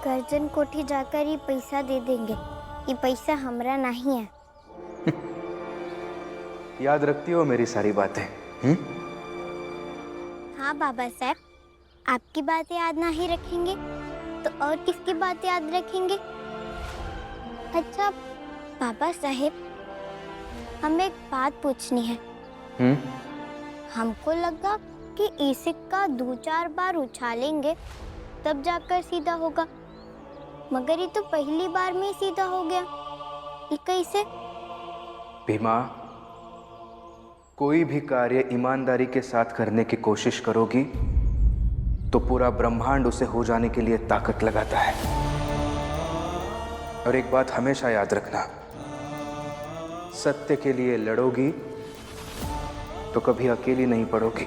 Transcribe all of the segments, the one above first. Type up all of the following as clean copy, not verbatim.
गर्जन कोठी जाकर ये पैसा दे देंगे। ये पैसा हमरा नहीं है। याद रखती हो मेरी सारी बातें? हाँ बाबा साहब, आपकी बातें याद नहीं रखेंगे तो और किसकी बात याद रखेंगे? अच्छा बाबा साहब, हमें एक बात पूछनी है। हमको लगा कि ये सिक्का 2-4 बार उछालेंगे तब जाकर सीधा होगा, मगर ये तो पहली बार में ही सीधा हो गया। ये कैसे? भीमा, कोई भी कार्य ईमानदारी के साथ करने की कोशिश करोगी तो पूरा ब्रह्मांड उसे हो जाने के लिए ताकत लगाता है। और एक बात हमेशा याद रखना, सत्य के लिए लड़ोगी तो कभी अकेली नहीं पड़ोगी।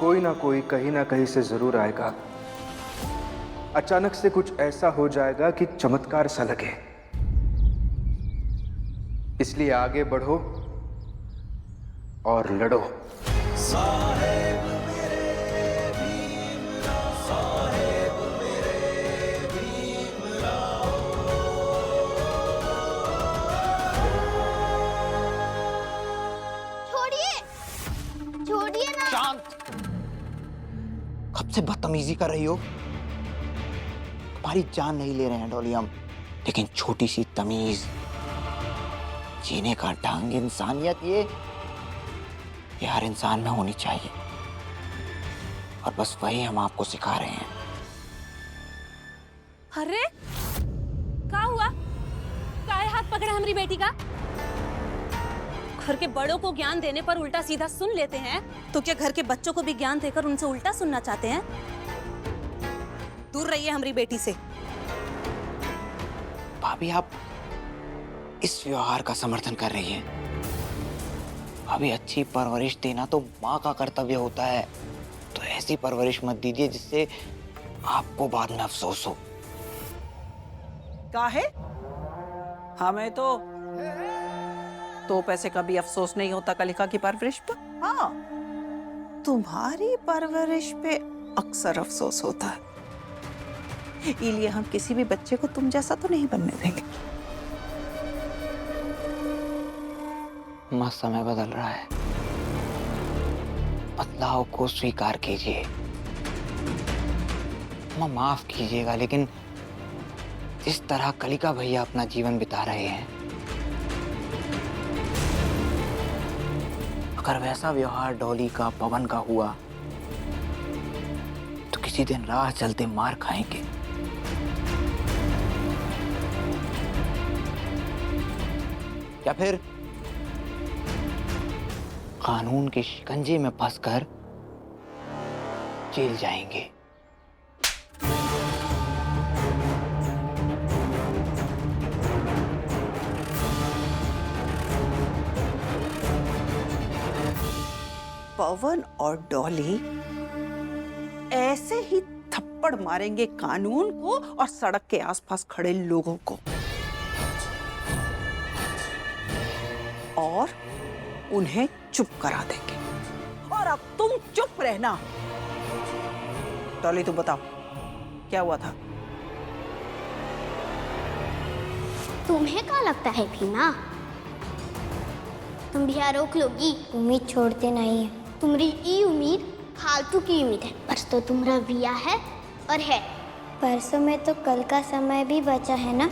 कोई ना कोई कहीं ना कहीं से जरूर आएगा। अचानक से कुछ ऐसा हो जाएगा कि चमत्कार सा लगे। इसलिए आगे बढ़ो और लड़ो। छोड़िए ना। शांत। कब से बदतमीजी कर रही हो? तुम्हारी जान नहीं ले रहे हैं डॉली हम, लेकिन छोटी सी तमीज, जीने का ढंग, इंसानियत, ये हर इंसान में होनी चाहिए। और बस वही हम आपको सिखा रहे हैं। अरे क्या हुआ? काहे हाथ पकड़ा हमारी बेटी का? घर के बड़ों को ज्ञान देने पर उल्टा सीधा सुन लेते हैं, तो क्या घर के बच्चों को भी ज्ञान देकर उनसे उल्टा सुनना चाहते हैं? दूर रहिए हमारी बेटी से। भाभी, आप इस व्यवहार का समर्थन कर रही हैं। भाभी, अच्छी परवरिश देना तो माँ का कर्तव्य होता है, तो ऐसी परवरिश मत दीजिए जिससे आपको बाद में अफसोस हो। काहे? हमें तो पैसे का भी अफसोस नहीं होता कलिका की परवरिश पर। हाँ, तुम्हारी परवरिश पे अक्सर अफसोस होता है। इसलिए हम किसी भी बच्चे को तुम जैसा तो नहीं बनने देंगे। मस्त समय बदल रहा है, बदलाव को स्वीकार कीजिए। माफ कीजिएगा, लेकिन इस तरह कलिका भैया अपना जीवन बिता रहे हैं, अगर वैसा व्यवहार डॉली का, पवन का हुआ तो किसी दिन राह चलते मार खाएंगे। या फिर कानून के शिकंजे में फंसकर जेल जाएंगे। पवन और डॉली ऐसे ही थप्पड़ मारेंगे कानून को और सड़क के आसपास खड़े लोगों को, और उन्हें चुप करा देंगे। और अब तुम चुप रहना। डॉली, तू बताओ क्या हुआ था? तुम्हें क्या लगता है भीमा, तुम भी रोक लोगी? उम्मीद छोड़ते नहीं है। तुम्हारी ये उम्मीद फालतू की उम्मीद है। बस तो तुम्हारा बिया है और है। परसों में तो कल का समय भी बचा है ना।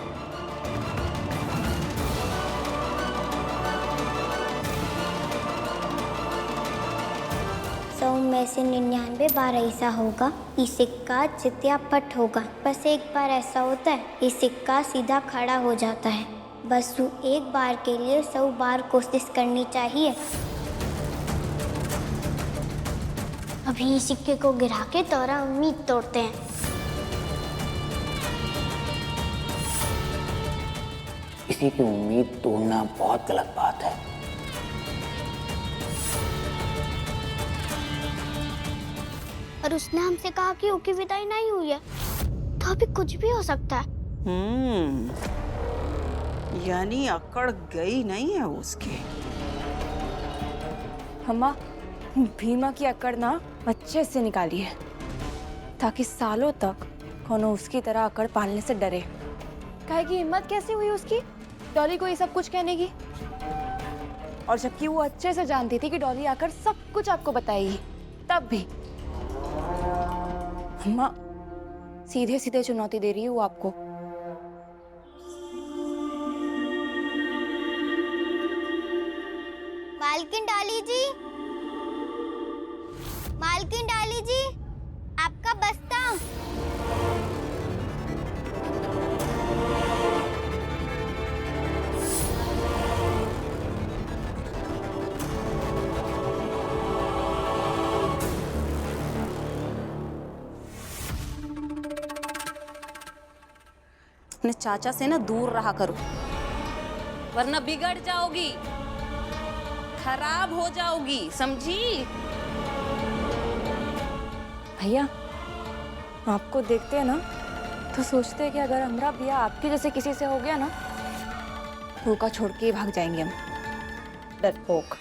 100 में से 99 बार ऐसा होगा, ये सिक्का जित्या पट होगा। बस एक बार ऐसा होता है, ये सिक्का सीधा खड़ा हो जाता है। बस तू एक बार के लिए 100 बार कोशिश करनी चाहिए। अभी इस सिक्के को गिरा के तोरा उम्मीद तोड़ते हैं। किसी की उम्मीद तोड़ना बहुत गलत बात है। और उसने हमसे कहा कि उसकी विदाई नहीं हुई है, तो अभी कुछ भी हो सकता है। यानी अकड़ गई नहीं है उसकी। अम्मा, भीमा की अकड़ ना अच्छे से निकाली है, ताकि सालों तक कोनो उसकी तरह अकड़ पालने से डरे। काहे की हिम्मत कैसे हुई उसकी डॉली को ये सब कुछ कहने की? और जबकि वो अच्छे से जानती थी कि डॉली आकर सब कुछ आपको बताएगी, तब भी अम्मा सीधे सीधे चुनौती दे रही है वो आपको। मालकिन डाली जी, मालकिन डाली जी, आपका बस्ता। अपने चाचा से ना दूर रहा करो, वरना बिगड़ जाओगी, खराब हो जाओगी, समझी? भैया आपको देखते हैं ना तो सोचते हैं कि अगर हमारा ब्याह आपके जैसे किसी से हो गया ना, भूखा छोड़ के ही भाग जाएंगे हम, डरपोक।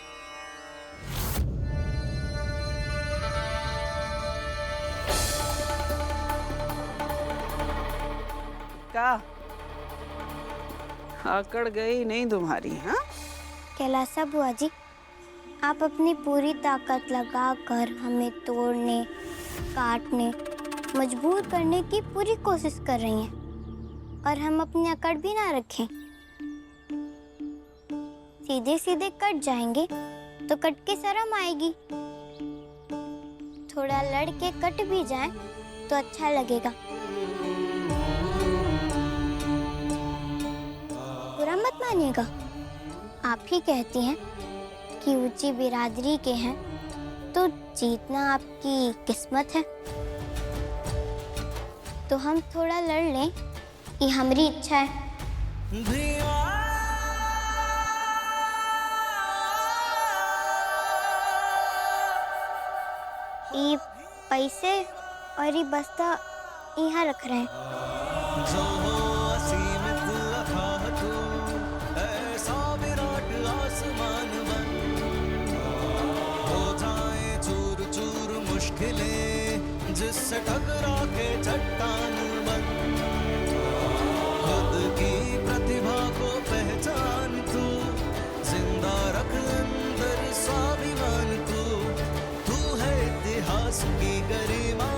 का आकड़ गई नहीं तुम्हारी? हाँ, कैलासा बुआ जी, आप अपनी पूरी ताकत लगाकर हमें तोड़ने, काटने, मजबूर करने की पूरी कोशिश कर रही हैं और हम अपनी अकड़ भी ना रखें। सीधे सीधे कट जाएंगे तो कट के शर्म आएगी, थोड़ा लड़ के कट भी जाए तो अच्छा लगेगा। बुरा मत मानिएगा, आप ही कहती हैं कि ऊंची बिरादरी के हैं तो जीतना आपकी किस्मत है, तो हम थोड़ा लड़ लें, ये हमारी इच्छा है। ये पैसे और ये बस्ता यहाँ रख रहे हैं। जिससे टकरा के चट्टान बन, खुद की प्रतिभा को पहचान तू, जिंदा रख अंदर स्वाभिमान तू है इतिहास की गरिमा।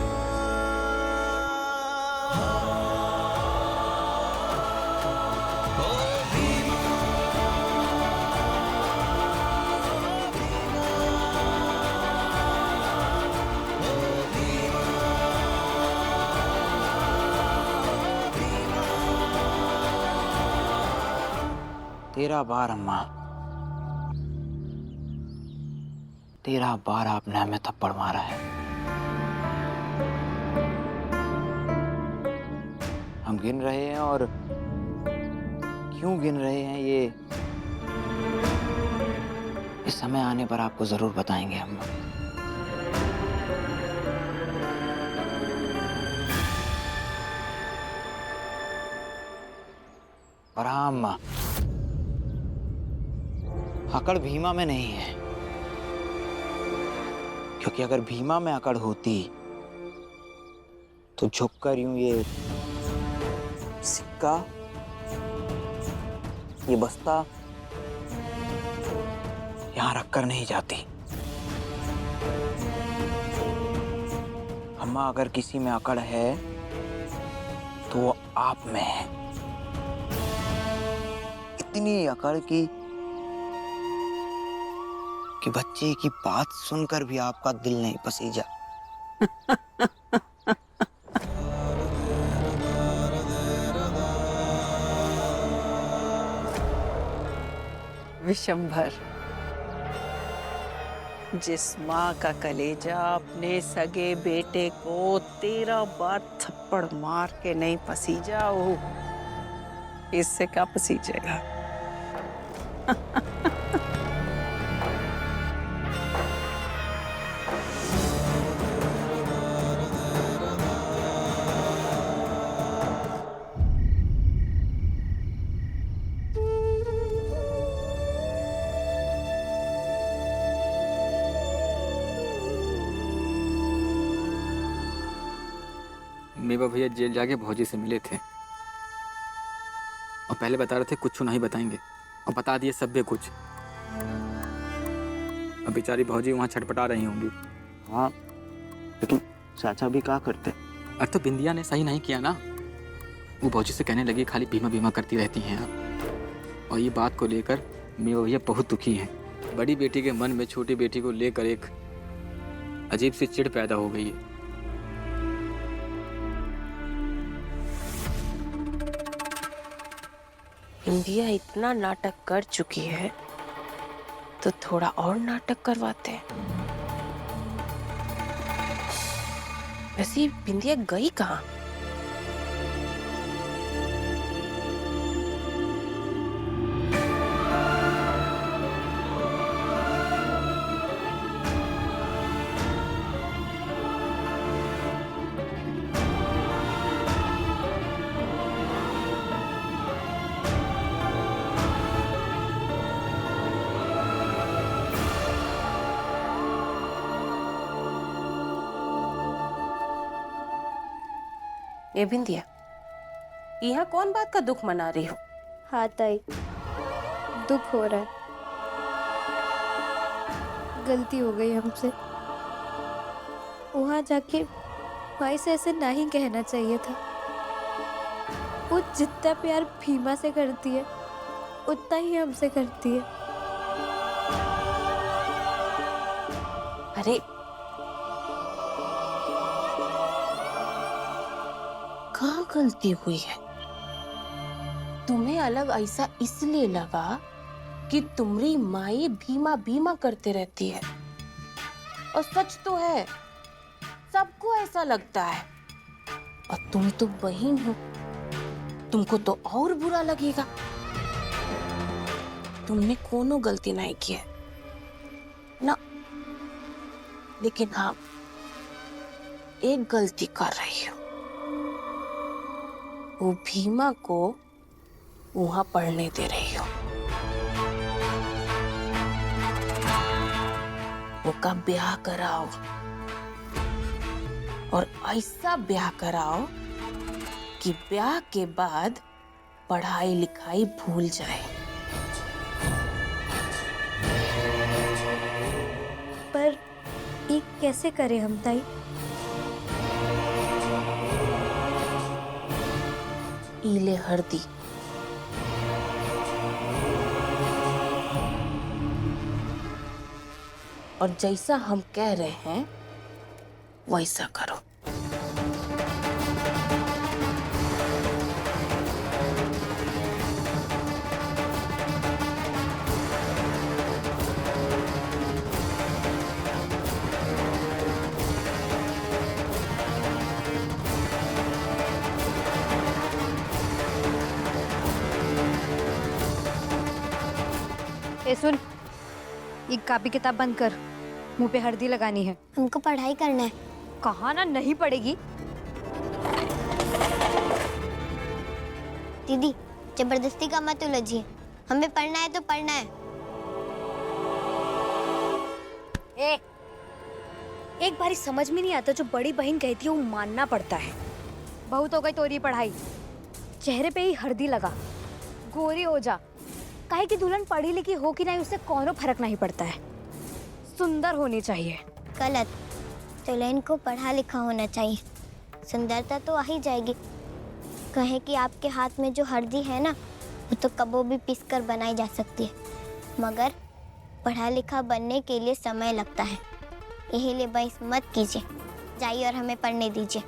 तेरा बार अम्मा, तेरा बार आपने हमें थप्पड़ मारा है। हम गिन रहे हैं और क्यों गिन रहे हैं ये इस समय आने पर आपको जरूर बताएंगे अम्मा। और हाँ अम्मा, अकड़ भीमा में नहीं है, क्योंकि अगर भीमा में अकड़ होती तो झुककर यूं ये सिक्का, ये बस्ता यहां रखकर नहीं जाती। अम्मा, अगर किसी में अकड़ है तो वो आप में है। इतनी अकड़ कि बच्चे की बात सुनकर भी आपका दिल नहीं पसीजा। विशंभर, जिस माँ का कलेजा अपने सगे बेटे को 13 बार थप्पड़ मार के नहीं पसीजा, वो इससे क्या पसीजेगा? मेवा भैया जेल जाके भौजी से मिले थे और पहले बता रहे थे कुछ नहीं बताएंगे और बता दिए सभ्य कुछ। अब बेचारी भौजी वहाँ छटपटा रही होंगी। हाँ, लेकिन चाचा भी क्या करते? अरे तो बिंदिया ने सही नहीं किया ना। वो भौजी से कहने लगी खाली बीमा बीमा करती रहती हैं आप। और ये बात को लेकर मेवा भैया बहुत दुखी हैं। बड़ी बेटी के मन में छोटी बेटी को लेकर एक अजीब सी चिढ़ पैदा हो गई है। इंडिया इतना नाटक कर चुकी है तो थोड़ा और नाटक करवाते हैं। वैसे बिंदिया गई कहाँ? ये बिंदिया, यहाँ कौन बात का दुख मना रही हो? हाँ ताई, दुख हो रहा है। गलती हो गई हमसे। वहाँ जाके भाई से ऐसे नहीं कहना चाहिए था। वो जितना प्यार भीमा से करती है उतना ही हमसे करती है। अरे कहाँ गलती हुई है? तुम्हें अलग ऐसा इसलिए लगा कि तुम्हारी माई भीमा भीमा करते रहती है। और सच तो है, सबको ऐसा लगता है। और तुम तो बहन हो, तुमको तो और बुरा लगेगा। तुमने कोनो गलती नहीं की है ना। लेकिन हाँ, एक गलती कर रही हो। वो भीमा को वहां पढ़ने दे रही हो। वो का ब्याह कराओ और ऐसा ब्याह कराओ कि ब्याह के बाद पढ़ाई लिखाई भूल जाए। पर ये कैसे करें हम ताई? ईले हरदी। और जैसा हम कह रहे हैं वैसा करो। ए सुन, ये कापी किताब बंद कर। मुंह पे हल्दी लगानी है। हमको पढ़ाई करना है। कहा ना नहीं पड़ेगी। दीदी, जबरदस्ती का मत उलझिए। हमें पढ़ना है तो पढ़ना है। एक बारी समझ में नहीं आता, जो बड़ी बहन कहती है वो मानना पड़ता है। बहुत हो गई तोरी पढ़ाई। चेहरे पे ही हल्दी लगा, गोरी हो जा। काहे की दुल्हन पढ़ी लिखी हो कि नहीं उससे कोनो फर्क नहीं पड़ता है। सुंदर होनी चाहिए। गलत। दुल्हन को पढ़ा लिखा होना चाहिए। सुंदरता तो आ ही जाएगी। कहे कि आपके हाथ में जो हल्दी है ना, वो तो कबो भी पीस कर बनाई जा सकती है, मगर पढ़ा लिखा बनने के लिए समय लगता है। यही लिए बहस मत कीजिए। जाइए और हमें पढ़ने दीजिए।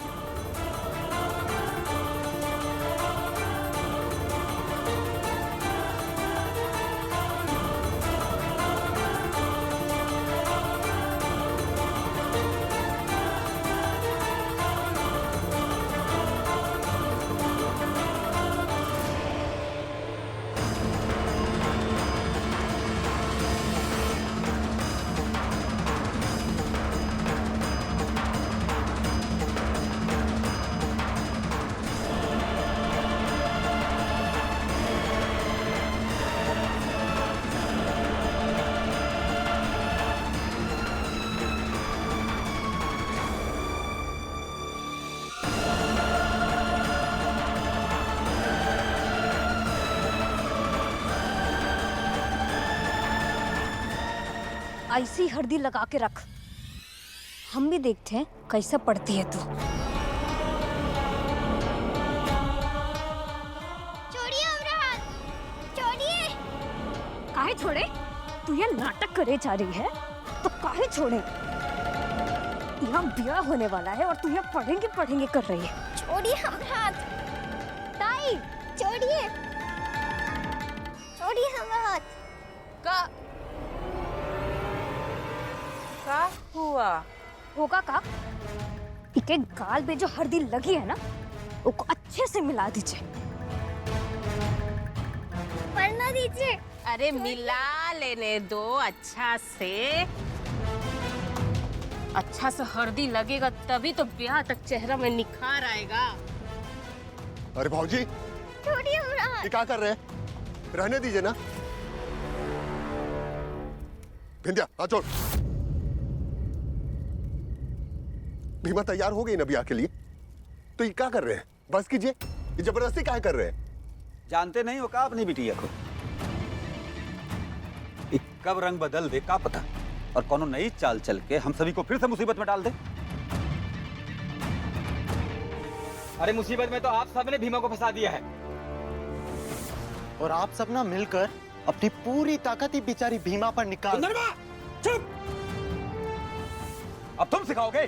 ऐसी हल्दी लगा के रख, हम भी देखते हैं कैसे पड़ती है तू। छोड़िए हमरा हाथ, छोड़िए। काहे छोड़े? तू ये नाटक करे जा रही है तो काहे छोड़े? यहाँ ब्याह होने वाला है और तू यहाँ पढ़ेंगे पढ़ेंगे कर रही है। छोड़िए हमरा हाथ। ताई, छोड़िए। छोड़िए हमरा हाथ। का हुआ? होगा का? इके गाल पे जो हल्दी लगी है ना, उसको अच्छे से मिला दीजिए। पढ़ना दीजिए। अरे मिला लेने दो अच्छा से हल्दी लगेगा तभी तो ब्याह तक चेहरा में निखार आएगा। अरे भाऊजी, छोड़िए हमरा हाथ। ये क्या कर रहे हैं? रहने दीजिए ना। भिंद्या, हाथ छोड़। भीमा तैयार हो गई ना ब्याह के लिए, तो ये क्या कर रहे हैं? बस कीजिए, ये जबरदस्ती क्या कर रहे हैं? जानते नहीं हो का अपनी बिटिया को? कब रंग बदल दे का पता, और कोनो नई चाल चल के हम सभी को फिर से मुसीबत में डाल दे। अरे मुसीबत में तो आप सबने भीमा को फंसा दिया है। और आप सब ना मिलकर अपनी पूरी ताकत ही बेचारी भीमा पर निकाल। चुप! अब तुम सिखाओगे?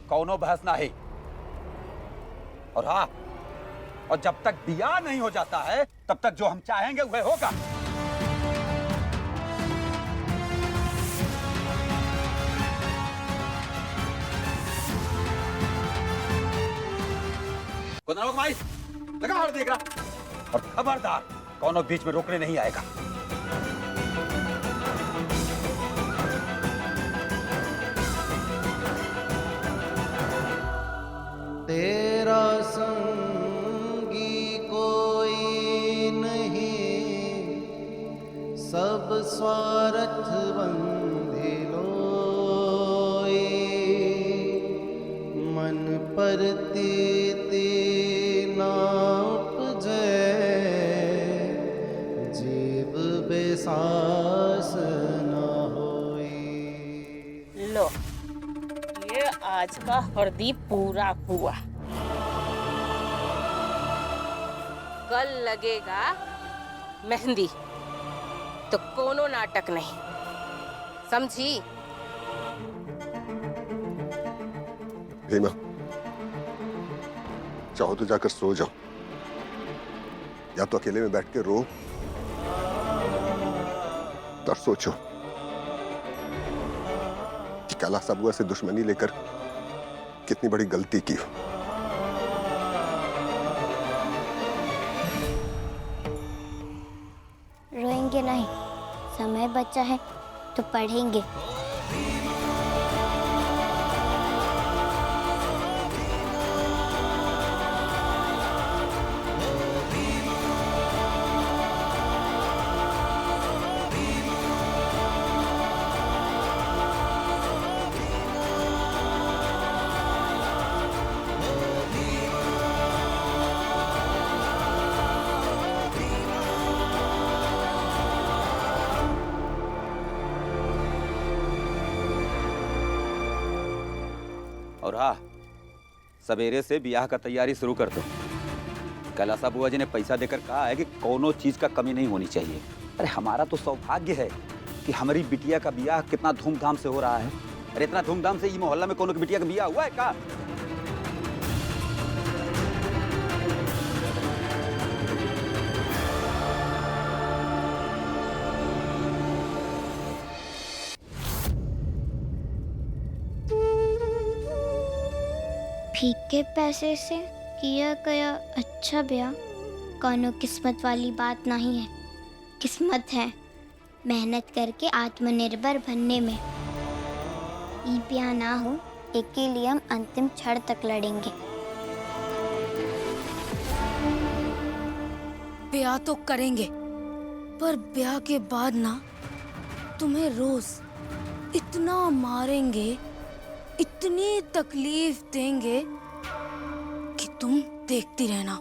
कौनो बहस ना है। और हाँ, और जब तक बियाह नहीं हो जाता है तब तक जो हम चाहेंगे वह होगा। भाई लगा हार देगा, और खबरदार कौनो बीच में रोकने नहीं आएगा। तेरा संगी कोई नहीं, सब स्वार्थ बंधे लोई, मन परती नाप जय, जीव बेसास न होई। लो ये आज का हल्दी पूरा हुआ। कल लगेगा मेहंदी, तो कोनो नाटक नहीं, समझी? भीमा, चाहो तो जाकर सो जाओ, या तो अकेले में बैठ के रो और सोचो कि कैलाश बुआ से दुश्मनी लेकर कितनी बड़ी गलती की हो। रोएंगे नहीं, समय बचा है तो पढ़ेंगे। और हाँ, सवेरे से ब्याह का तैयारी शुरू कर दो। कैलाश बुआ जी ने पैसा देकर कहा है कि कोनो चीज का कमी नहीं होनी चाहिए। अरे हमारा तो सौभाग्य है कि हमारी बिटिया का ब्याह कितना धूमधाम से हो रहा है। अरे इतना धूमधाम से ये मोहल्ला में कोनो की बिटिया का ब्याह हुआ है का? फीके पैसे से किया गया अच्छा ब्याह कौनो किस्मत वाली बात नहीं है। किस्मत है मेहनत करके आत्मनिर्भर बनने में। ये ब्याह ना हो, एक के लिए हम अंतिम क्षण तक लड़ेंगे। ब्याह तो करेंगे, पर ब्याह के बाद ना तुम्हें रोज इतना मारेंगे, इतनी तकलीफ देंगे कि तुम देखती रहना।